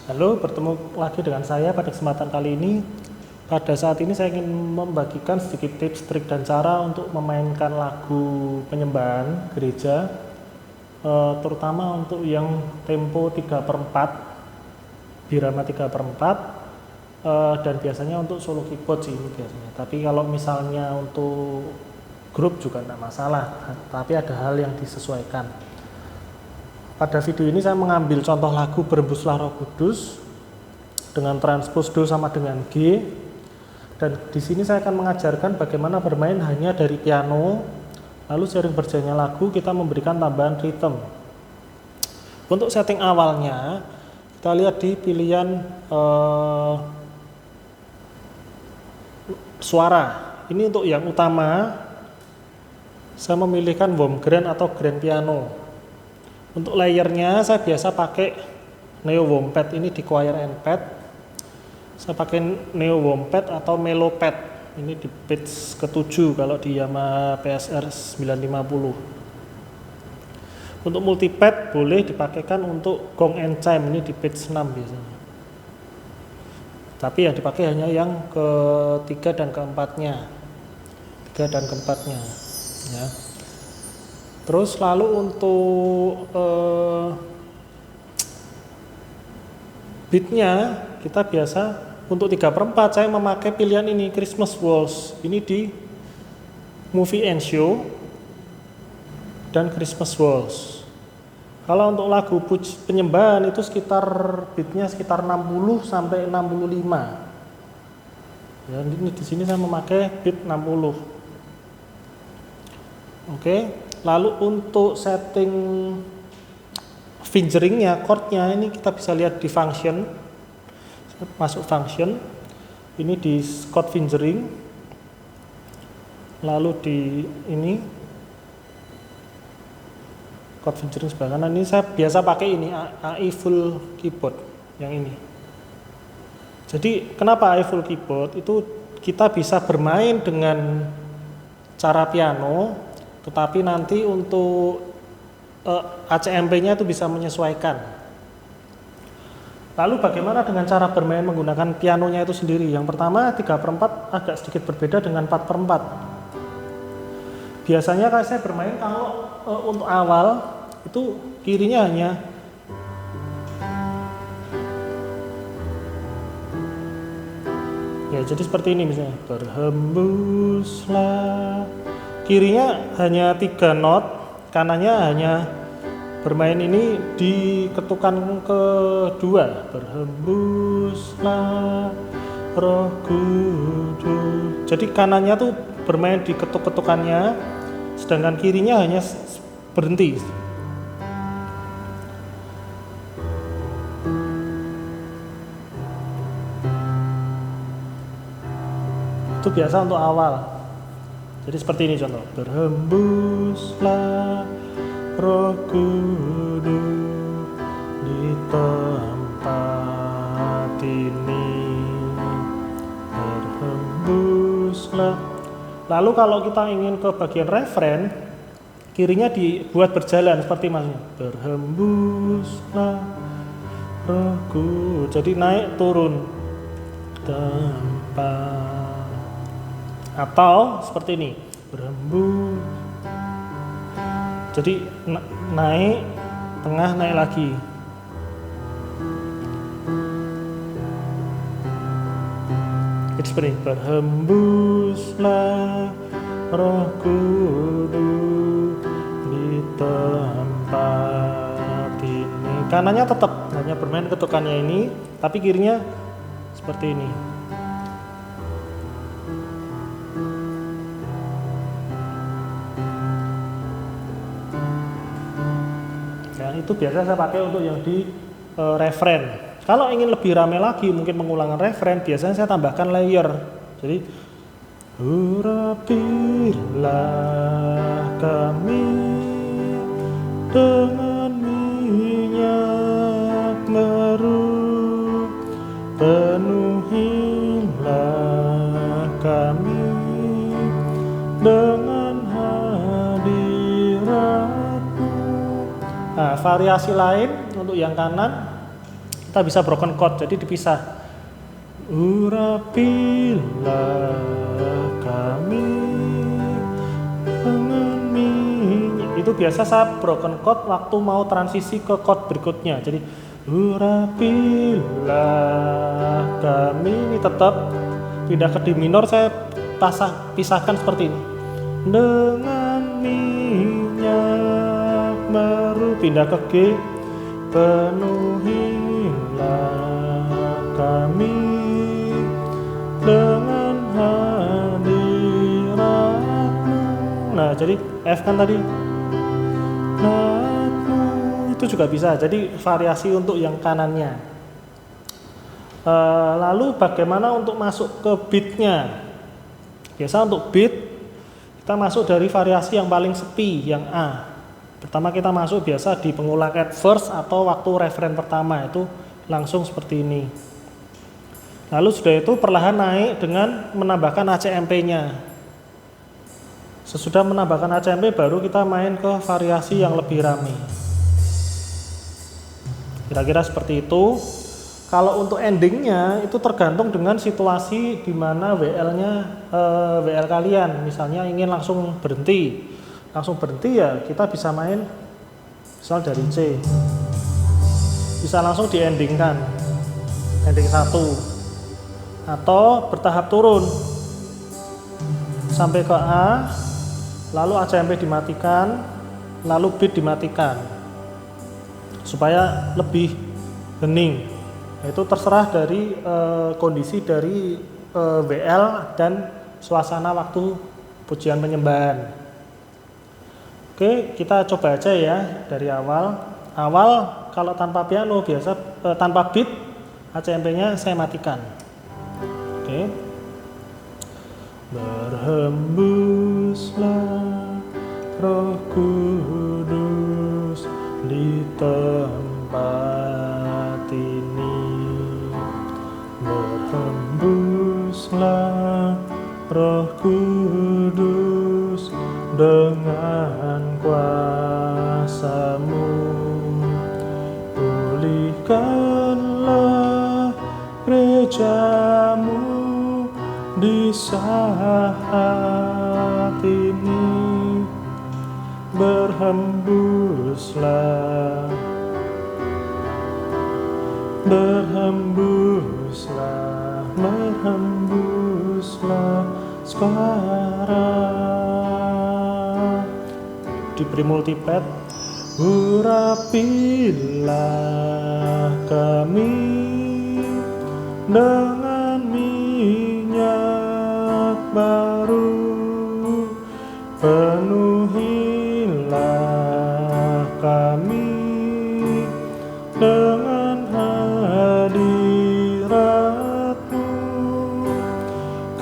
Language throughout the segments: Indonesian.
Halo, bertemu lagi dengan saya pada kesempatan kali ini. Pada saat ini saya ingin membagikan sedikit tips, trik, dan cara untuk memainkan lagu penyembahan gereja, terutama untuk yang tempo 3/4, birama 3/4, dan biasanya untuk solo keyboard sih ini biasanya. Tapi kalau misalnya untuk grup juga tidak masalah, tapi ada hal yang disesuaikan. Pada video ini saya mengambil contoh lagu Berembuslah Roh Kudus dengan transpose Do sama dengan G, dan di sini saya akan mengajarkan bagaimana bermain hanya dari piano, lalu seiring berjalannya lagu kita memberikan tambahan rhythm. Untuk setting awalnya kita lihat di pilihan suara. Ini untuk yang utama saya memilihkan warm grand atau grand piano. Untuk layernya saya biasa pakai neo warm pad, ini di choir and pad. Saya pakai neo warm pad atau mellow pad, ini di pitch ke-7 kalau di Yamaha PSR 950. Untuk multipad boleh dipakaikan untuk gong and chime, ini di pitch 6 biasanya. Tapi yang dipakai hanya yang ke-3 dan ke-4-nya. 3 dan ke-4-nya ya. Terus lalu untuk beatnya kita biasa untuk 3/4 saya memakai pilihan ini Christmas Waltz, ini di Movie and Show dan Christmas Waltz. Kalau untuk lagu penyembahan itu sekitar beatnya sekitar 60 sampai 65. Ya, ini di sini saya memakai beat 60. Oke. Lalu untuk setting fingeringnya, chordnya ini kita bisa lihat di function. Masuk function, ini di chord fingering. Lalu di ini chord fingering sebelah kanan, ini saya biasa pakai ini AI full keyboard yang ini. Jadi kenapa AI full keyboard? Itu kita bisa bermain dengan cara piano, tetapi nanti untuk ACMP-nya itu bisa menyesuaikan. Lalu bagaimana dengan cara bermain menggunakan pianonya itu sendiri? Yang pertama 3/4 agak sedikit berbeda dengan 4/4. Biasanya kalau saya bermain kalau untuk awal itu kirinya hanya ya, jadi seperti ini misalnya, berhembuslah. Kirinya hanya 3 not, kanannya hanya bermain ini di ketukan kedua, berhembuslah Roh Kudus. Jadi kanannya tuh bermain di ketuk-ketukannya, sedangkan kirinya hanya berhenti. Itu biasa untuk awal. Jadi seperti ini contoh, berhembuslah Roh Kudus di tempat ini, berhembuslah. Lalu kalau kita ingin ke bagian refren, kirinya dibuat berjalan seperti masnya, berhembuslah Roh Kudus. Jadi naik turun tempat. Atau seperti ini, berembus. Jadi naik, tengah, naik lagi. Jadi seperti ini, berhembuslah Roh Kudus di tempat ini. Kanannya tetap hanya bermain ketukannya ini, tapi kirinya seperti ini. Itu biasa saya pakai untuk yang di refren. Kalau ingin lebih rame lagi, mungkin pengulangan refren, biasanya saya tambahkan layer. Jadi urapilah kami dengan minyak baru, penuhilah kami dengan hadirat. Nah, variasi lain untuk yang kanan kita bisa broken chord, jadi dipisah. Urapilah kami dengan minyak. Itu biasa saya broken chord waktu mau transisi ke chord berikutnya. Jadi urapilah kami, ini tetap pindah ke D minor, saya pisahkan seperti ini. Dengan minyak baru, pindah ke G, penuhilah kami dengan hadirat-Mu. Nah, jadi F kan tadi. Itu juga bisa, jadi variasi untuk yang kanannya. Lalu bagaimana untuk masuk ke beatnya? Biasa untuk beat kita masuk dari variasi yang paling sepi, yang A. Pertama kita masuk biasa di pengulang at first atau waktu referen pertama, itu langsung seperti ini. Lalu sudah itu perlahan naik dengan menambahkan ACMP-nya. Sesudah menambahkan ACMP baru kita main ke variasi yang lebih rame. Kira-kira seperti itu. Kalau untuk endingnya itu tergantung dengan situasi di mana WL kalian. Misalnya ingin langsung berhenti ya kita bisa main misal dari C, bisa langsung di endingkan, ending 1, atau bertahap turun sampai ke A, lalu ACMP dimatikan, lalu beat dimatikan supaya lebih hening. Itu terserah dari kondisi dari WL dan suasana waktu pujian penyembahan. Oke, kita coba aja ya dari awal. Awal kalau tanpa piano biasa tanpa beat, ACMP-nya saya matikan. Oke. Berhembuslah Roh Kudus di tempat ini. Berhembuslah Roh Kudus dengan kuasa-Mu. Pulihkanlah gereja-Mu di saat ini. Berhembuslah, berhembuslah, berhembuslah sekarang. Diberi multipad. Urapilah kami dengan minyak baru, penuhilah kami dengan hadirat-Mu.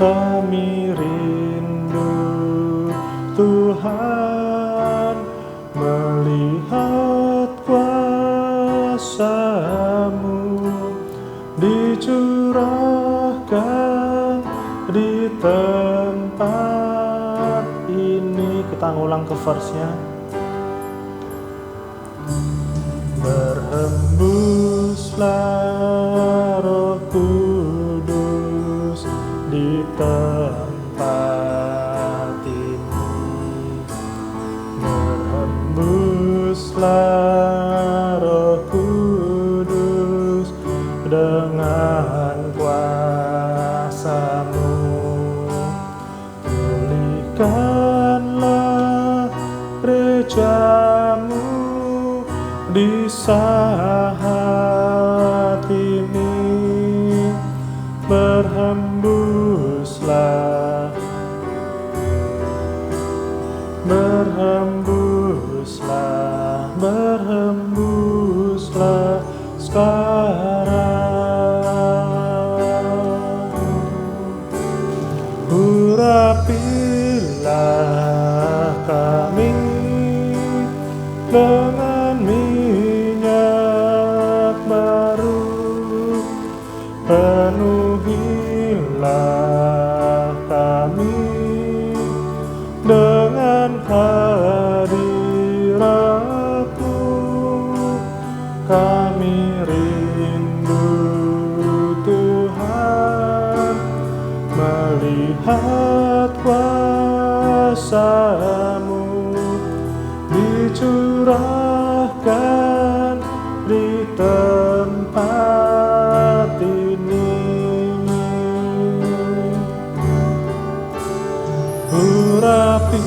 Kami rindu Tuhan melihat kuasa-Mu dicurahkan di tempat ini. Kita ngulang ke verse-nya. Berhembuslah Roh Kudus di tempat ini. Berhembuslah Roh Kudus dengan kuasa-Mu. Pulihkanlah gereja-Mu di saat ini. Berhembuslah, berhembuslah, berhembuslah sekarang. Urapilah kami dengan minyak baru, penuhilah kami dengan hadirat-Mu. Kami rindu melihat kuasa-Mu dicurahkan di tempat ini. Urapilah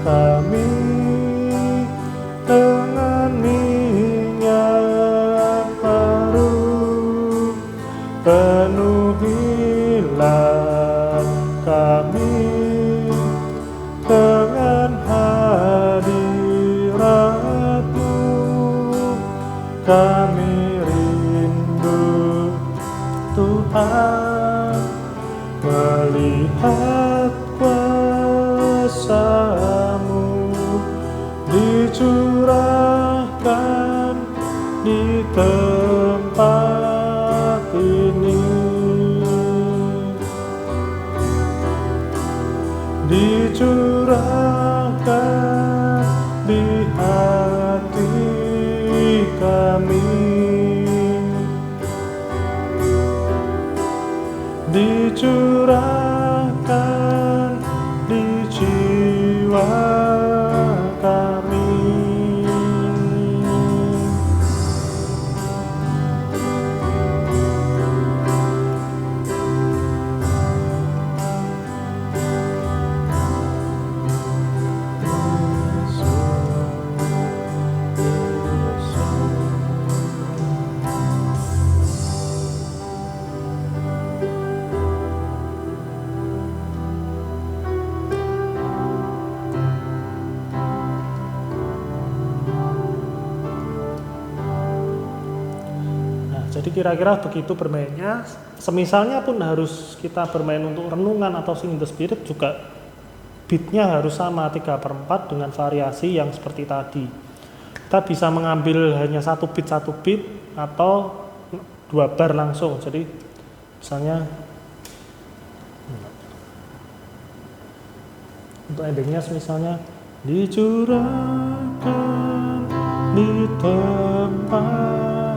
kami dengan minyak baru, penuhilah kami dengan hadirat-Mu. Kami rindu Tuhan melihat kuasa-Mu dicurahkan di tempat ini, dicurahkan di hati kami, dicurahkan di jiwa kami. Jadi kira-kira begitu bermainnya. Semisalnya pun harus kita bermain untuk renungan atau sing in the spirit juga beatnya harus sama 3/4 dengan variasi yang seperti tadi. Kita bisa mengambil hanya satu beat atau 2 bar langsung. Jadi misalnya untuk endingnya misalnya dicurahkan di tempat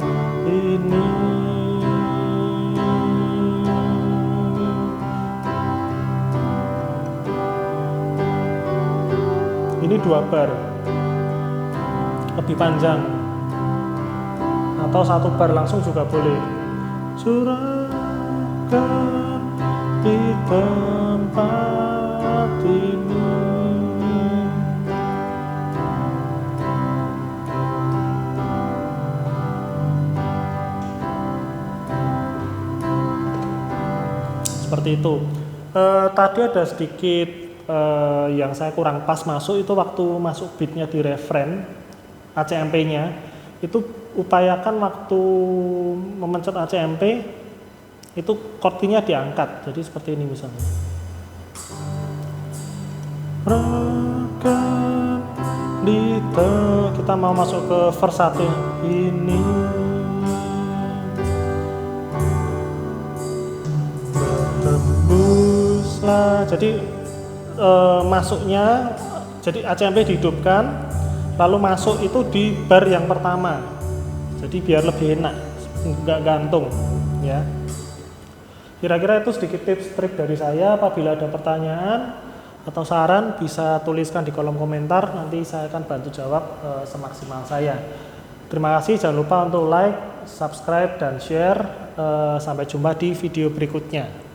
ini. Ini 2 bar, lebih panjang, atau 1 bar langsung juga boleh. Curahkan di tempat ini. Seperti itu. Tadi ada sedikit yang saya kurang pas masuk, itu waktu masuk beatnya di refren ACMP-nya, itu upayakan waktu memencet ACMP itu chord-nya diangkat. Jadi seperti ini misalnya. Kita mau masuk ke verse 1 ini. Jadi masuknya, jadi ACMP dihidupkan, lalu masuk itu di bar yang pertama. Jadi biar lebih enak, nggak gantung, ya. Kira-kira itu sedikit tips trik dari saya. Apabila ada pertanyaan atau saran bisa tuliskan di kolom komentar, nanti saya akan bantu jawab semaksimal saya. Terima kasih, jangan lupa untuk like, subscribe, dan share. Sampai jumpa di video berikutnya.